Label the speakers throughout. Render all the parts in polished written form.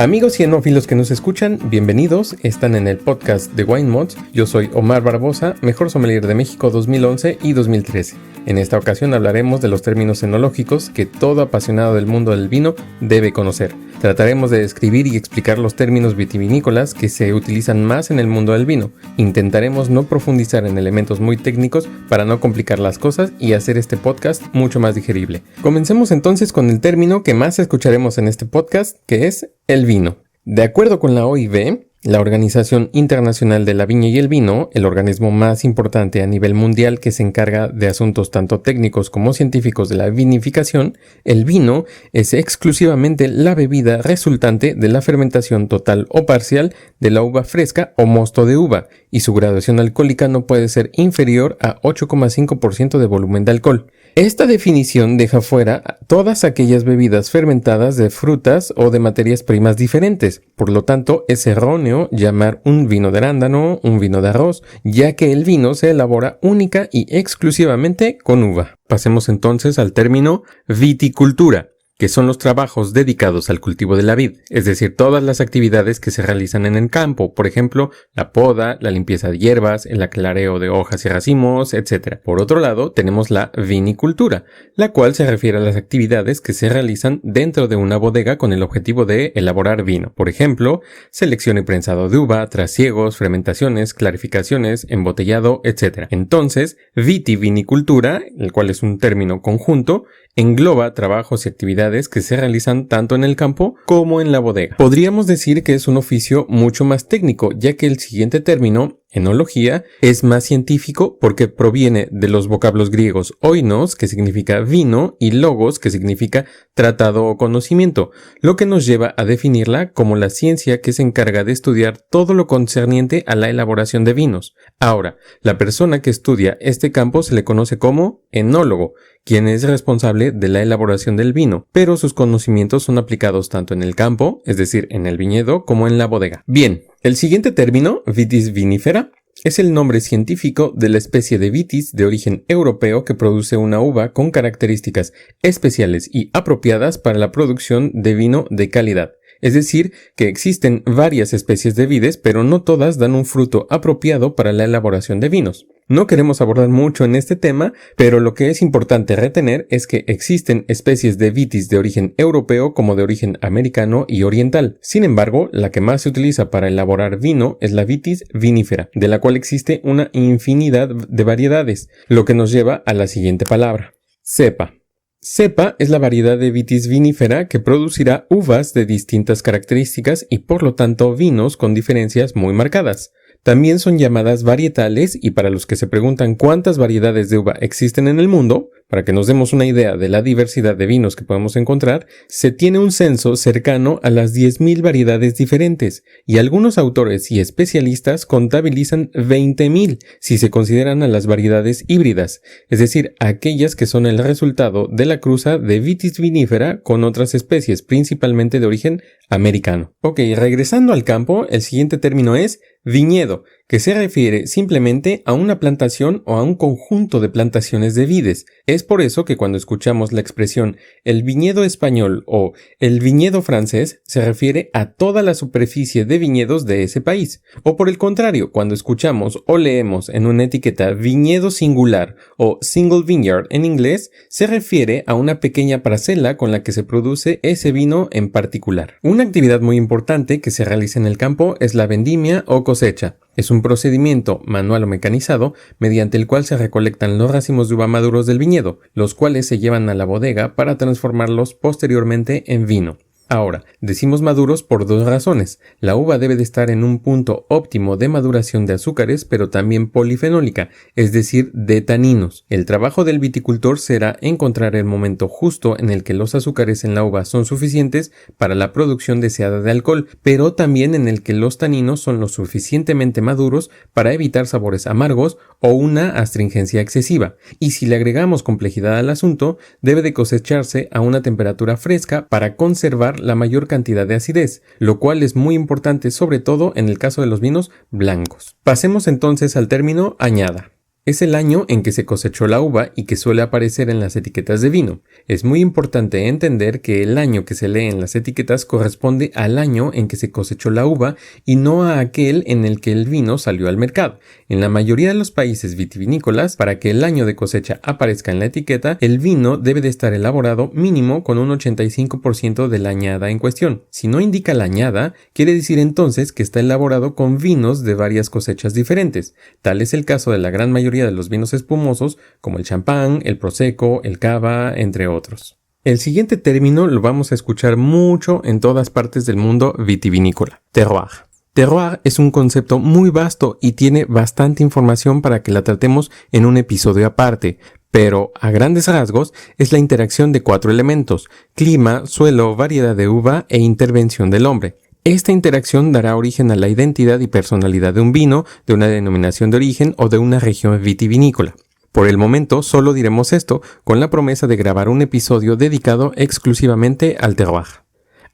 Speaker 1: Amigos y enófilos que nos escuchan, bienvenidos, están en el podcast de Wine Mods. Yo soy Omar Barbosa, mejor sommelier de México 2011 y 2013. En esta ocasión hablaremos de los términos enológicos que todo apasionado del mundo del vino debe conocer. Trataremos de describir y explicar los términos vitivinícolas que se utilizan más en el mundo del vino. Intentaremos no profundizar en elementos muy técnicos para no complicar las cosas y hacer este podcast mucho más digerible. Comencemos entonces con el término que más escucharemos en este podcast, que es el vino. De acuerdo con la OIV, la Organización Internacional de la Viña y el Vino, el organismo más importante a nivel mundial que se encarga de asuntos tanto técnicos como científicos de la vinificación, el vino es exclusivamente la bebida resultante de la fermentación total o parcial de la uva fresca o mosto de uva, y su graduación alcohólica no puede ser inferior a 8,5% de volumen de alcohol. Esta definición deja fuera todas aquellas bebidas fermentadas de frutas o de materias primas diferentes. Por lo tanto, es erróneo llamar un vino de arándano un vino de arroz, ya que el vino se elabora única y exclusivamente con uva. Pasemos entonces al término viticultura, que son los trabajos dedicados al cultivo de la vid, es decir, todas las actividades que se realizan en el campo, por ejemplo, la poda, la limpieza de hierbas, el aclareo de hojas y racimos, etc. Por otro lado, tenemos la vinicultura, la cual se refiere a las actividades que se realizan dentro de una bodega con el objetivo de elaborar vino, por ejemplo, selección y prensado de uva, trasiegos, fermentaciones, clarificaciones, embotellado, etc. Entonces, vitivinicultura, el cual es un término conjunto, engloba trabajos y actividades que se realizan tanto en el campo como en la bodega. Podríamos decir que es un oficio mucho más técnico, ya que el siguiente término, enología, es más científico porque proviene de los vocablos griegos oinos, que significa vino, y logos, que significa tratado o conocimiento, lo que nos lleva a definirla como la ciencia que se encarga de estudiar todo lo concerniente a la elaboración de vinos. Ahora, la persona que estudia este campo se le conoce como enólogo, quien es responsable de la elaboración del vino, pero sus conocimientos son aplicados tanto en el campo, es decir, en el viñedo, como en la bodega. Bien, el siguiente término, Vitis vinifera, es el nombre científico de la especie de vitis de origen europeo que produce una uva con características especiales y apropiadas para la producción de vino de calidad. Es decir, que existen varias especies de vides, pero no todas dan un fruto apropiado para la elaboración de vinos. No queremos abordar mucho en este tema, pero lo que es importante retener es que existen especies de vitis de origen europeo como de origen americano y oriental. Sin embargo, la que más se utiliza para elaborar vino es la vitis vinifera, de la cual existe una infinidad de variedades, lo que nos lleva a la siguiente palabra: cepa. Cepa es la variedad de vitis vinifera que producirá uvas de distintas características y por lo tanto vinos con diferencias muy marcadas. También son llamadas varietales, y para los que se preguntan cuántas variedades de uva existen en el mundo, para que nos demos una idea de la diversidad de vinos que podemos encontrar, se tiene un censo cercano a las 10.000 variedades diferentes, y algunos autores y especialistas contabilizan 20.000 si se consideran a las variedades híbridas, es decir, aquellas que son el resultado de la cruza de vitis vinifera con otras especies, principalmente de origen americano. Ok, regresando al campo, el siguiente término es viñedo, que se refiere simplemente a una plantación o a un conjunto de plantaciones de vides. Es por eso que cuando escuchamos la expresión el viñedo español o el viñedo francés, se refiere a toda la superficie de viñedos de ese país. O por el contrario, cuando escuchamos o leemos en una etiqueta viñedo singular o single vineyard en inglés, se refiere a una pequeña parcela con la que se produce ese vino en particular. Una actividad muy importante que se realiza en el campo es la vendimia o cosecha. Es un procedimiento manual o mecanizado mediante el cual se recolectan los racimos de uva maduros del viñedo, los cuales se llevan a la bodega para transformarlos posteriormente en vino. Ahora, decimos maduros por dos razones. La uva debe de estar en un punto óptimo de maduración de azúcares, pero también polifenólica, es decir, de taninos. El trabajo del viticultor será encontrar el momento justo en el que los azúcares en la uva son suficientes para la producción deseada de alcohol, pero también en el que los taninos son lo suficientemente maduros para evitar sabores amargos o una astringencia excesiva. Y si le agregamos complejidad al asunto, debe de cosecharse a una temperatura fresca para conservar la mayor cantidad de acidez, lo cual es muy importante sobre todo en el caso de los vinos blancos. Pasemos entonces al término añada. Es el año en que se cosechó la uva y que suele aparecer en las etiquetas de vino. Es muy importante entender que el año que se lee en las etiquetas corresponde al año en que se cosechó la uva y no a aquel en el que el vino salió al mercado. En la mayoría de los países vitivinícolas, para que el año de cosecha aparezca en la etiqueta, el vino debe de estar elaborado mínimo con un 85% de la añada en cuestión. Si no indica la añada, quiere decir entonces que está elaborado con vinos de varias cosechas diferentes. Tal es el caso de la gran mayoría de los vinos espumosos como el champán, el prosecco, el cava, entre otros. El siguiente término lo vamos a escuchar mucho en todas partes del mundo vitivinícola: terroir. Terroir es un concepto muy vasto y tiene bastante información para que la tratemos en un episodio aparte, pero a grandes rasgos es la interacción de 4 elementos: clima, suelo, variedad de uva e intervención del hombre. Esta interacción dará origen a la identidad y personalidad de un vino, de una denominación de origen o de una región vitivinícola. Por el momento solo diremos esto, con la promesa de grabar un episodio dedicado exclusivamente al terroir.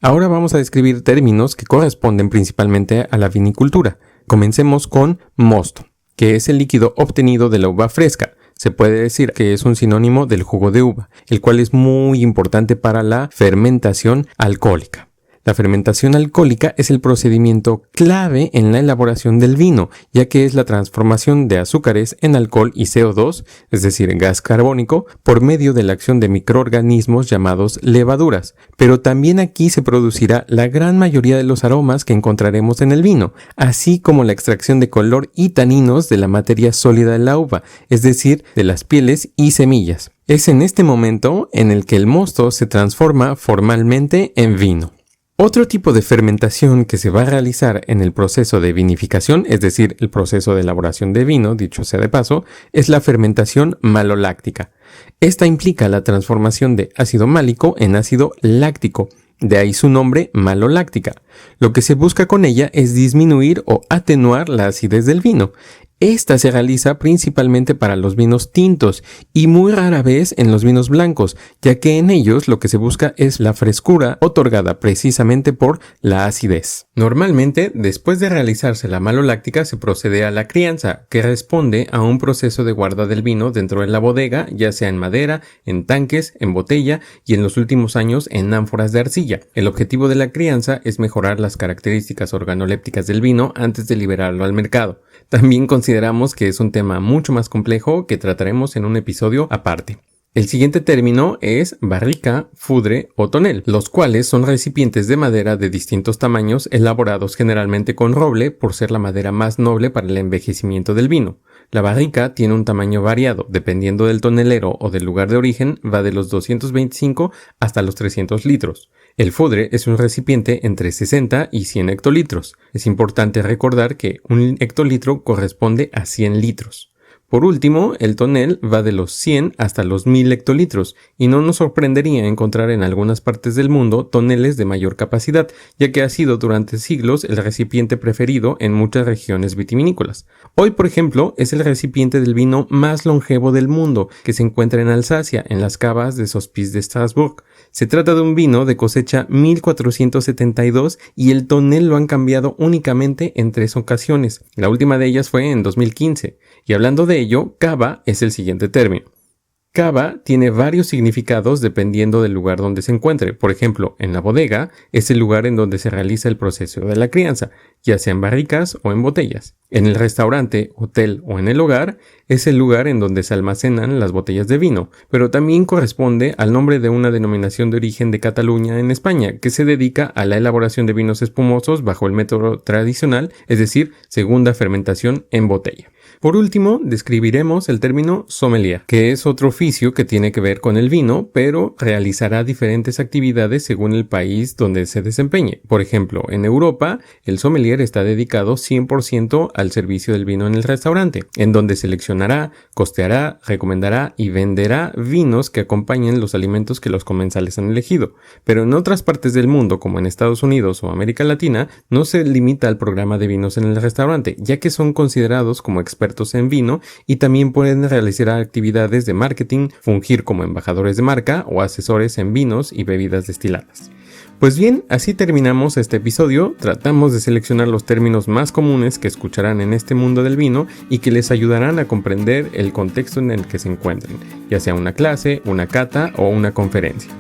Speaker 1: Ahora vamos a describir términos que corresponden principalmente a la vinicultura. Comencemos con mosto, que es el líquido obtenido de la uva fresca. Se puede decir que es un sinónimo del jugo de uva, el cual es muy importante para la fermentación alcohólica. La fermentación alcohólica es el procedimiento clave en la elaboración del vino, ya que es la transformación de azúcares en alcohol y CO2, es decir, gas carbónico, por medio de la acción de microorganismos llamados levaduras. Pero también aquí se producirá la gran mayoría de los aromas que encontraremos en el vino, así como la extracción de color y taninos de la materia sólida de la uva, es decir, de las pieles y semillas. Es en este momento en el que el mosto se transforma formalmente en vino. Otro tipo de fermentación que se va a realizar en el proceso de vinificación, es decir, el proceso de elaboración de vino, dicho sea de paso, es la fermentación maloláctica. Esta implica la transformación de ácido málico en ácido láctico, de ahí su nombre maloláctica. Lo que se busca con ella es disminuir o atenuar la acidez del vino. Esta se realiza principalmente para los vinos tintos y muy rara vez en los vinos blancos, ya que en ellos lo que se busca es la frescura otorgada precisamente por la acidez. Normalmente, después de realizarse la maloláctica, se procede a la crianza, que responde a un proceso de guarda del vino dentro de la bodega, ya sea en madera, en tanques, en botella y en los últimos años en ánforas de arcilla. El objetivo de la crianza es mejorar las características organolépticas del vino antes de liberarlo al mercado. También consideramos que es un tema mucho más complejo que trataremos en un episodio aparte. El siguiente término es barrica, fudre o tonel, los cuales son recipientes de madera de distintos tamaños elaborados generalmente con roble por ser la madera más noble para el envejecimiento del vino. La barrica tiene un tamaño variado, dependiendo del tonelero o del lugar de origen, va de los 225 hasta los 300 litros. El fudre es un recipiente entre 60 y 100 hectolitros. Es importante recordar que un hectolitro corresponde a 100 litros. Por último, el tonel va de los 100 hasta los 1000 hectolitros y no nos sorprendería encontrar en algunas partes del mundo toneles de mayor capacidad, ya que ha sido durante siglos el recipiente preferido en muchas regiones vitivinícolas. Hoy, por ejemplo, es el recipiente del vino más longevo del mundo, que se encuentra en Alsacia, en las cavas de Sospis de Strasbourg. Se trata de un vino de cosecha 1472 y el tonel lo han cambiado únicamente en 3 ocasiones. La última de ellas fue en 2015. Y hablando de ello, cava es el siguiente término. Cava tiene varios significados dependiendo del lugar donde se encuentre. Por ejemplo, en la bodega es el lugar en donde se realiza el proceso de la crianza, ya sea en barricas o en botellas. En el restaurante, hotel o en el hogar es el lugar en donde se almacenan las botellas de vino, pero también corresponde al nombre de una denominación de origen de Cataluña en España, que se dedica a la elaboración de vinos espumosos bajo el método tradicional, es decir, segunda fermentación en botella. Por último, describiremos el término sommelier, que es otro oficio que tiene que ver con el vino, pero realizará diferentes actividades según el país donde se desempeñe. Por ejemplo, en Europa, el sommelier está dedicado 100% al servicio del vino en el restaurante, en donde seleccionará, costeará, recomendará y venderá vinos que acompañen los alimentos que los comensales han elegido. Pero en otras partes del mundo, como en Estados Unidos o América Latina, no se limita al programa de vinos en el restaurante, ya que son considerados como expertos en vino y también pueden realizar actividades de marketing, fungir como embajadores de marca o asesores en vinos y bebidas destiladas. Pues bien, así terminamos este episodio. Tratamos de seleccionar los términos más comunes que escucharán en este mundo del vino y que les ayudarán a comprender el contexto en el que se encuentren, ya sea una clase, una cata o una conferencia.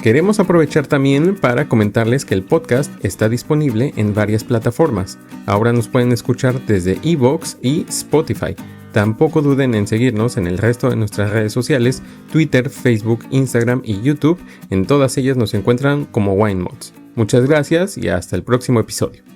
Speaker 1: Queremos aprovechar también para comentarles que el podcast está disponible en varias plataformas. Ahora nos pueden escuchar desde iVoox y Spotify. Tampoco duden en seguirnos en el resto de nuestras redes sociales, Twitter, Facebook, Instagram y YouTube. En todas ellas nos encuentran como Wine Mods. Muchas gracias y hasta el próximo episodio.